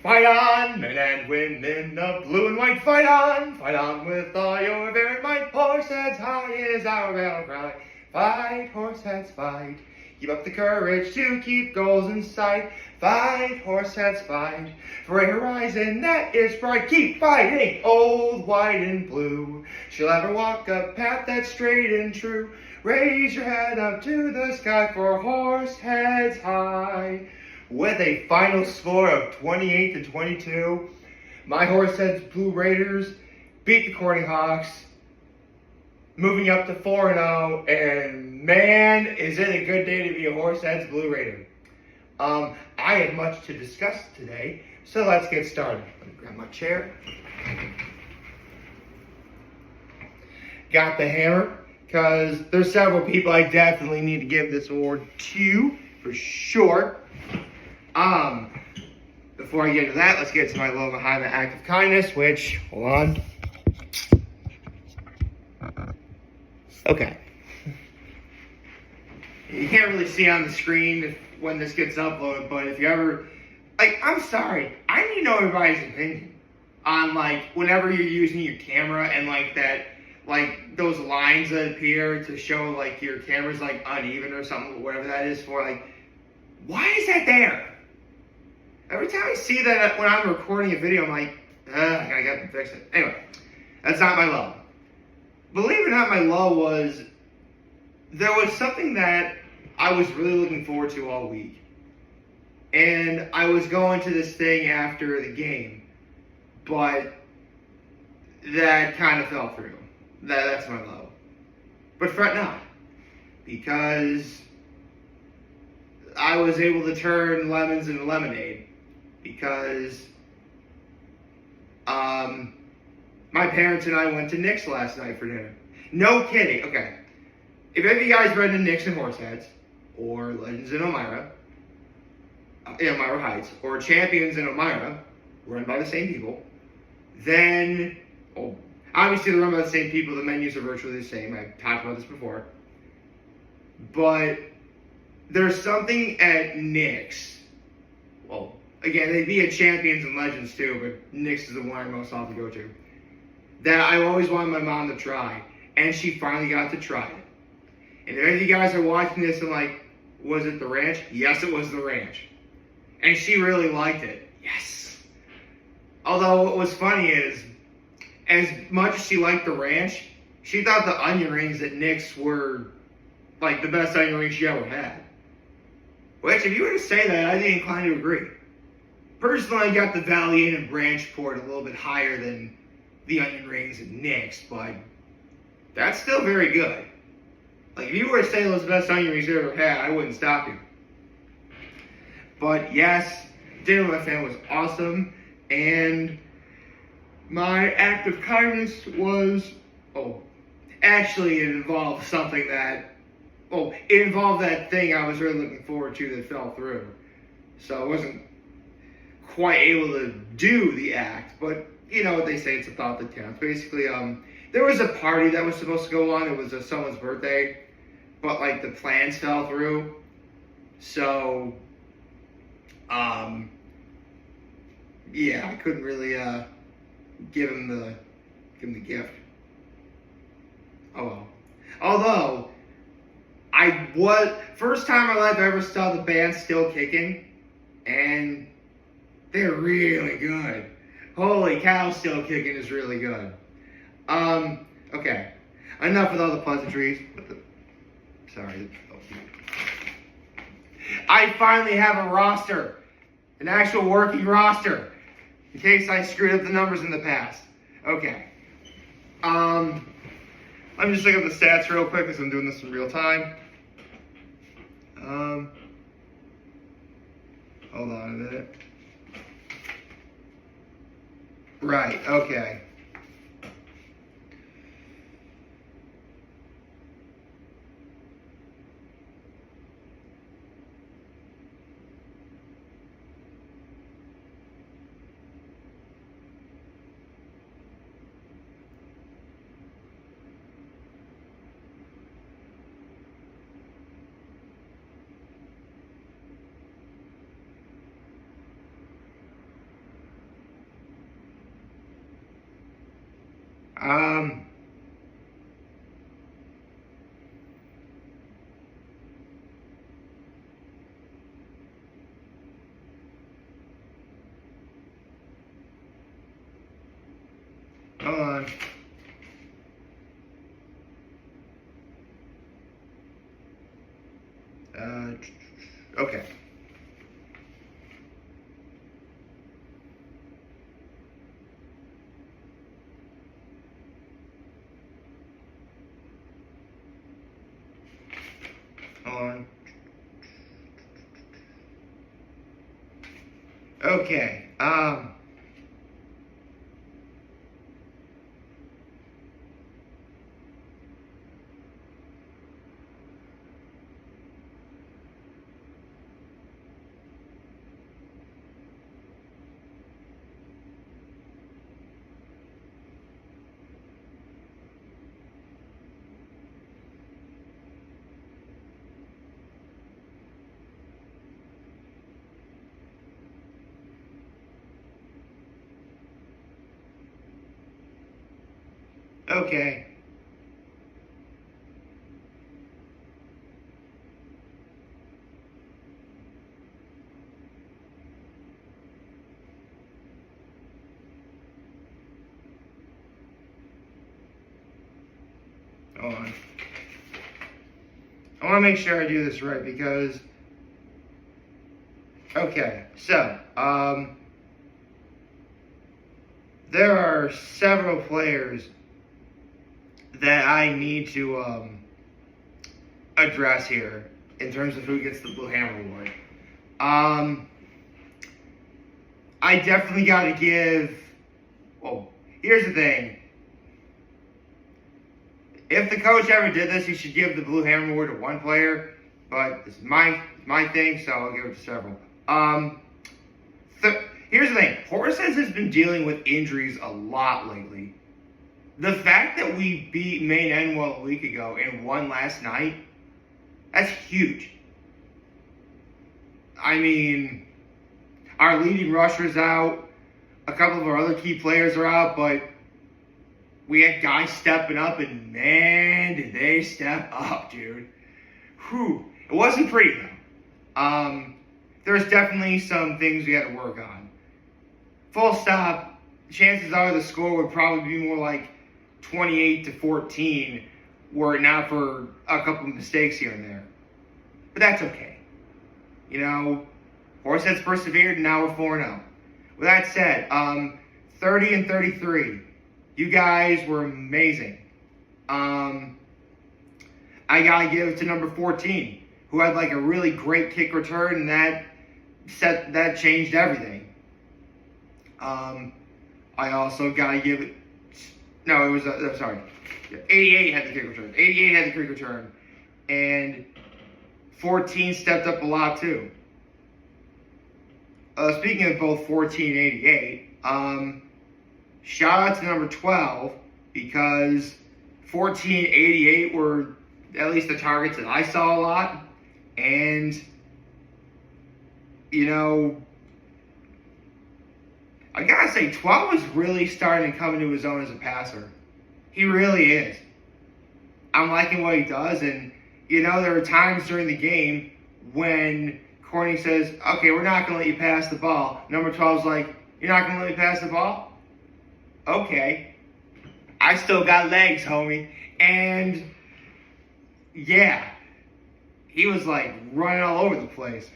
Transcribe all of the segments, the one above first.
Fight on, men and women of blue and white, fight on with all your very might. Horseheads high is our battle cry. Fight, horseheads, fight. Keep up the courage to keep goals in sight. Fight, horseheads, fight. For a horizon that is bright. Keep fighting, old, white, and blue. She'll ever walk a path that's straight and true. Raise your head up to the sky for horseheads high. With a final score of 28-22, My Horseheads Blue Raiders beat the Corning Hawks, moving up to 4-0, and man, is it a good day to be a Horseheads Blue Raider. I have much to discuss today, so let's get started. Let me grab my chair. Got the hammer, because there's several people I definitely need to give this award to, for sure. Before I get into that, let's get to my little behind the act of kindness, which, hold on. Okay. You can't really see on the screen when this gets uploaded, but if you ever, I'm sorry, I need to know everybody's opinion on, whenever you're using your camera and, those lines that appear to show, your camera's, uneven or something, whatever that is for, why is that there? Every time I see that when I'm recording a video, I'm like, I gotta fix it. Anyway, that's not my low. Believe it or not, my low was, there was something that I was really looking forward to all week. And I was going to this thing after the game, but that kind of fell through. That's my low. But fret not, because I was able to turn lemons into lemonade. Because my parents and I went to Nick's last night for dinner. No kidding. Okay. If any of you guys read the Nick's and Horseheads, or Legends in Elmira, Elmira Heights, or Champions in Elmira, run by the same people, then, obviously they're run by the same people, the menus are virtually the same. I've talked about this before. But there's something at Nick's, again, they'd be at Champions and Legends too, but Nick's is the one I most often go to, that I always wanted my mom to try, and she finally got to try it. And if any of you guys are watching this and was it the ranch? Yes, it was the ranch. And she really liked it. Yes. Although what was funny is, as much as she liked the ranch, she thought the onion rings at Nick's were the best onion rings she ever had. Which, if you were to say that, I'd be inclined to agree. Personally, I got the Valiant and Branch Port a little bit higher than the onion rings at Nick's, but that's still very good. If you were to say those are the best onion rings you ever had, I wouldn't stop you. But yes, dinner with my family was awesome, and my act of kindness was, actually it involved something that, it involved that thing I was really looking forward to that fell through. So I wasn't quite able to do the act, but you know what they say, it's a thought that counts. Basically, there was a party that was supposed to go on. It was someone's birthday, but the plans fell through. So, yeah, I couldn't really give him the gift. Oh well. Although first time in my life I ever saw the band Still Kicking, and they're really good. Holy cow, Still Kicking is really good. Okay. Enough with all the pleasantries. Sorry. I finally have a roster. An actual working roster. In case I screwed up the numbers in the past. Okay. Let me just look up the stats real quick because I'm doing this in real time. Hold on a minute. Right, okay. Hold on. Okay. Hold on. Okay. Okay. Hold on. I want to make sure I do this right because. Okay, so there are several players that I need to address here in terms of who gets the Blue Hammer Award. I definitely got to give. Well, here's the thing. If the coach ever did this, he should give the Blue Hammer Award to one player. But this is my thing, so I'll give it to several. Here's the thing. Horseheads has been dealing with injuries a lot lately. The fact that we beat Maine Enwell a week ago and won last night, that's huge. I mean, our leading rusher's out. A couple of our other key players are out, but we had guys stepping up, and man, did they step up, dude. Whew. It wasn't pretty, though. There's definitely some things we had to work on. Full stop. Chances are the score would probably be more like 28-14 were it not for a couple of mistakes here and there. But that's okay. You know, Horseheads persevered, and now we're 4-0. With that said, 30-33. You guys were amazing. I gotta give it to number 14, who had like a really great kick return, and that changed everything. I also gotta give it. No, it was. I'm sorry. 88 had the kick return. 88 had the kick return, and 14 stepped up a lot too. Speaking of both 14 and 88, shout out to number 12 because 14 and 88 were at least the targets that I saw a lot, and you know, I gotta say 12 is really starting to come into his own as a passer. He really is. I'm liking what he does, and you know, there are times during the game when Corny says, okay, we're not going to let you pass the ball. Number 12's like, you're not going to let me pass the ball? Okay. I still got legs, homie. And, yeah. He was, like, running all over the place.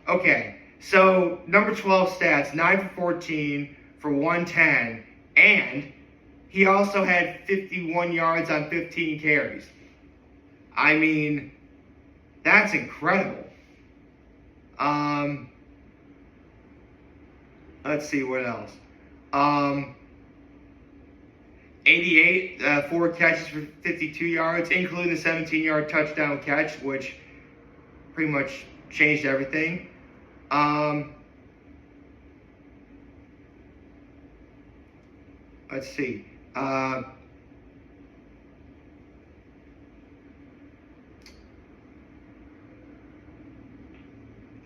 Okay. So, number 12 stats, 9 for 14 for 110. And he also had 51 yards on 15 carries. I mean, that's incredible. Let's see what else. 88, 4 catches for 52 yards, including the 17-yard touchdown catch, which pretty much changed everything. Let's see.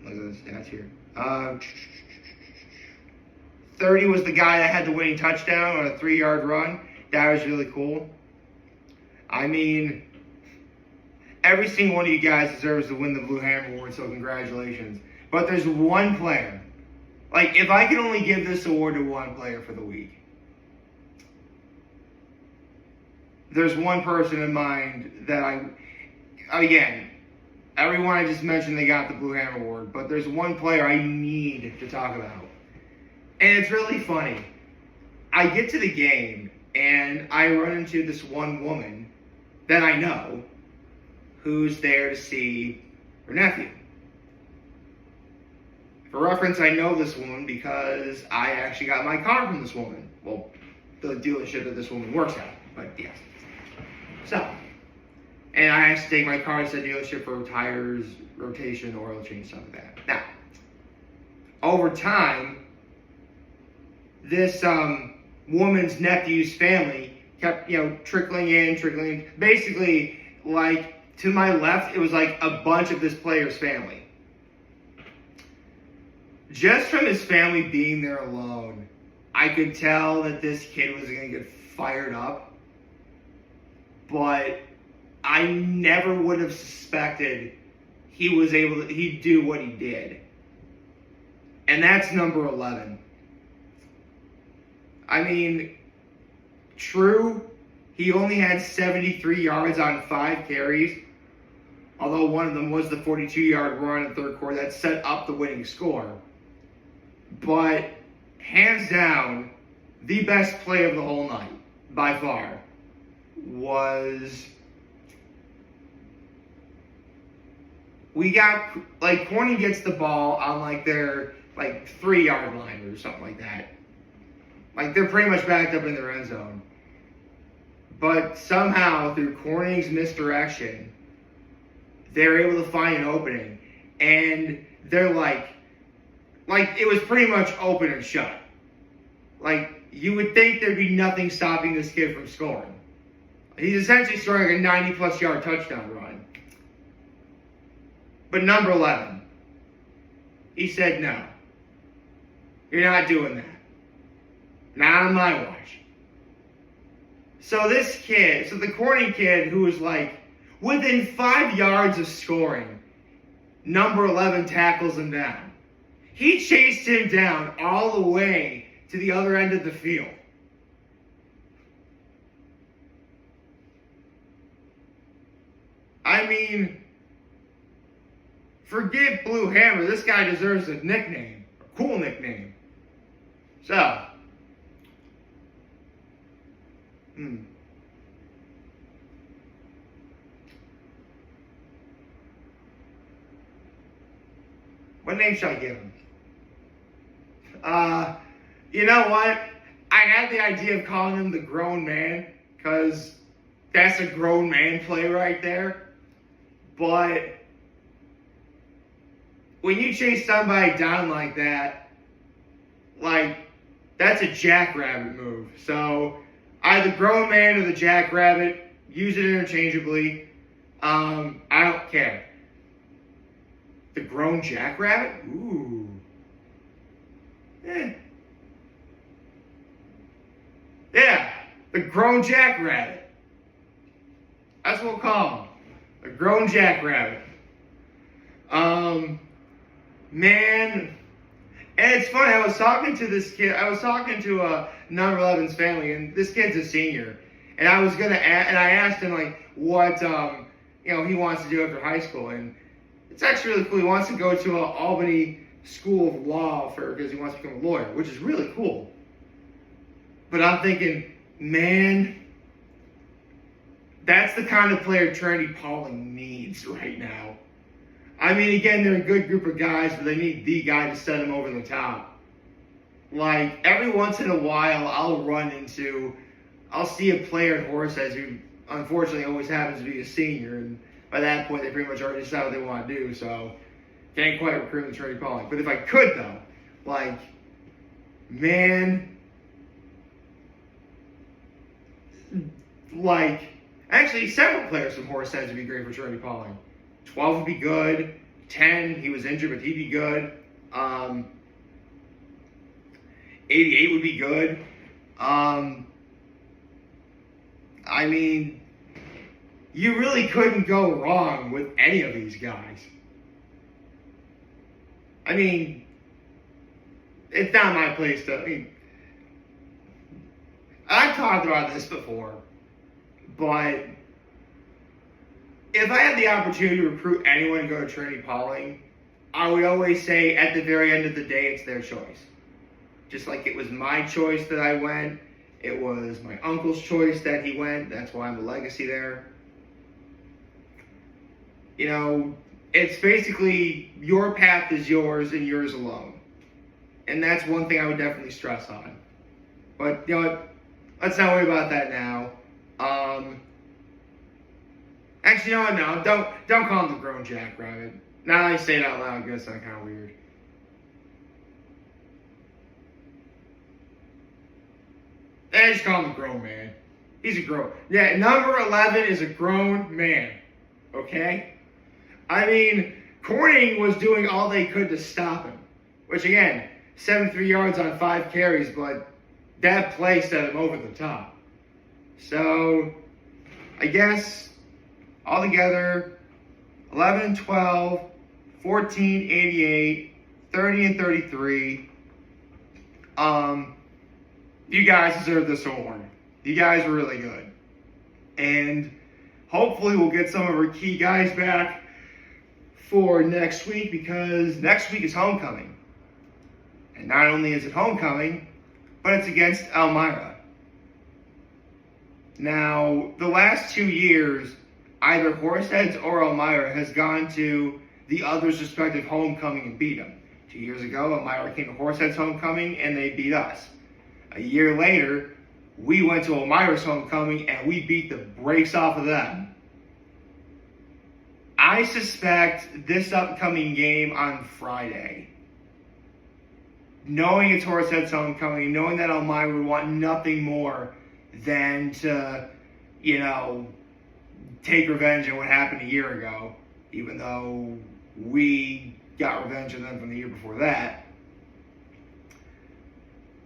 Look at the stats here. 30 was the guy that had the winning touchdown on a 3-yard run. That was really cool. I mean, every single one of you guys deserves to win the Blue Hammer Award, so congratulations. But there's one player. Like, if I could only give this award to one player for the week, there's one person in mind that again, everyone I just mentioned, they got the Blue Hammer Award, but there's one player I need to talk about. And it's really funny. I get to the game, and I run into this one woman that I know who's there to see her nephew. For reference, I know this woman because I actually got my car from this woman. Well, the dealership that this woman works at, but yes. So, and I actually take my car to the dealership for tires, rotation, oil change, stuff like that. Now, over time, this woman's nephew's family kept, trickling in. Basically, like, to my left, it was like a bunch of this player's family. Just from his family being there alone, I could tell that this kid was going to get fired up. But I never would have suspected he'd do what he did. And that's number 11. I mean, true, he only had 73 yards on 5 carries, although one of them was the 42-yard run in the third quarter that set up the winning score. But hands down, the best play of the whole night, by far, was Corning gets the ball on their 3-yard line or something like that. They're pretty much backed up in their end zone. But somehow, through Corning's misdirection, they're able to find an opening. And they're it was pretty much open and shut. You would think there'd be nothing stopping this kid from scoring. He's essentially scoring a 90-plus yard touchdown run. But number 11, he said, no, you're not doing that. Not on my watch. So the Corning kid who was within 5 yards of scoring, number 11 tackles him down. He chased him down all the way to the other end of the field. I mean, forget Blue Hammer. This guy deserves a nickname, a cool nickname. So, what name should I give him? You know what? I had the idea of calling him the Grown Man, because that's a grown man play right there. But when you chase somebody down like that, that's a jackrabbit move. So either Grown Man or the jackrabbit, use it interchangeably. I don't care. The Grown Jackrabbit? Ooh. Yeah, the Grown Jackrabbit. That's what we'll call him. The Grown Jackrabbit. Man. And it's funny, I was talking to this kid. I was talking to number 11's family, and this kid's a senior. And I was gonna and I asked him what he wants to do after high school, and it's actually really cool. He wants to go to an Albany School of Law because he wants to become a lawyer, which is really cool. But I'm thinking, man, that's the kind of player Trinity Pauling needs right now. I mean, again, they're a good group of guys, but they need the guy to set them over the top. Every once in a while, I'll see a player at Horseheads who unfortunately always happens to be a senior, and by that point, they pretty much already decide what they want to do, so can't quite recruit the Trinity Pauling. But if I could, though, man, actually, several players from Horseheads would be great for Trinity Pauling. 12 would be good. 10, he was injured, but he'd be good. 88 would be good. I mean, you really couldn't go wrong with any of these guys. I mean, it's not my place to. I mean, I've talked about this before, but if I had the opportunity to recruit anyone to go to Trinity Pauling, I would always say at the very end of the day, it's their choice. Just like it was my choice that I went, it was my uncle's choice that he went. That's why I'm a legacy there. You know, it's basically your path is yours and yours alone. And that's one thing I would definitely stress on. But, you know what? Let's not worry about that now. Actually, no, don't call him the Grown Jackrabbit. Now that I say it out loud, I guess that's kind of weird. I just call him the Grown Man. He's a grown. Yeah, number 11 is a grown man. Okay? I mean, Corning was doing all they could to stop him. Which, again, 73 yards on 5 carries, but that play set him over the top. So, I guess, altogether, 11 and 12, 14, 88, 30 and 33. You guys deserve this award. You guys were really good. And hopefully we'll get some of our key guys back for next week, because next week is homecoming. And not only is it homecoming, but it's against Elmira. Now, the last 2 years, either Horseheads or Elmira has gone to the other's respective homecoming and beat them. 2 years ago, Elmira came to Horseheads homecoming and they beat us. A year later, we went to Elmira's homecoming and we beat the brakes off of them. I suspect this upcoming game on Friday, knowing it's Horseheads homecoming, knowing that Elmira would want nothing more than to, take revenge on what happened a year ago, even though we got revenge on them from the year before that.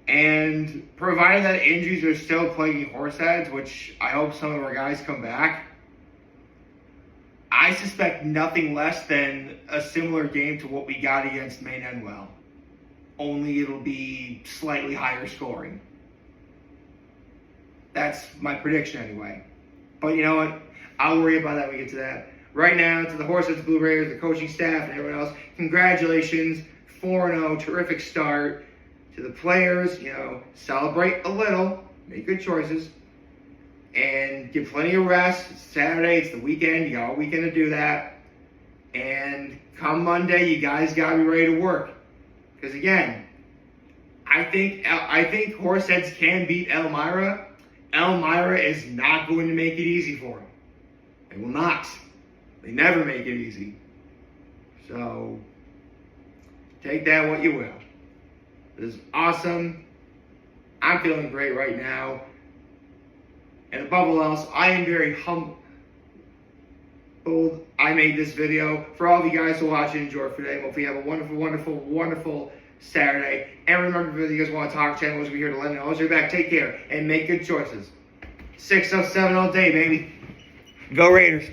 And provided that injuries are still plaguing Horseheads, which I hope some of our guys come back, I suspect nothing less than a similar game to what we got against Maine Enwell. Only it'll be slightly higher scoring. That's my prediction anyway. But you know what? I'll worry about that when we get to that. Right now, to the Horseheads Blue Raiders, the coaching staff, and everyone else, congratulations. 4-0, terrific start. To the players, celebrate a little, make good choices, and give plenty of rest. It's Saturday, it's the weekend, you got all weekend to do that. And come Monday, you guys got to be ready to work. Because again, I think Horseheads can beat Elmira. Elmira is not going to make it easy for them. They will not. They never make it easy. So, take that what you will. This is awesome. I'm feeling great right now. And above all else, I am very humbled I made this video. For all of you guys to watch and enjoy for today, hopefully you have a wonderful, wonderful, wonderful Saturday. And remember, if you guys want to talk channel, we're here to let me know. Always back. Take care and make good choices. 6 of 7 all day, baby. Go Raiders.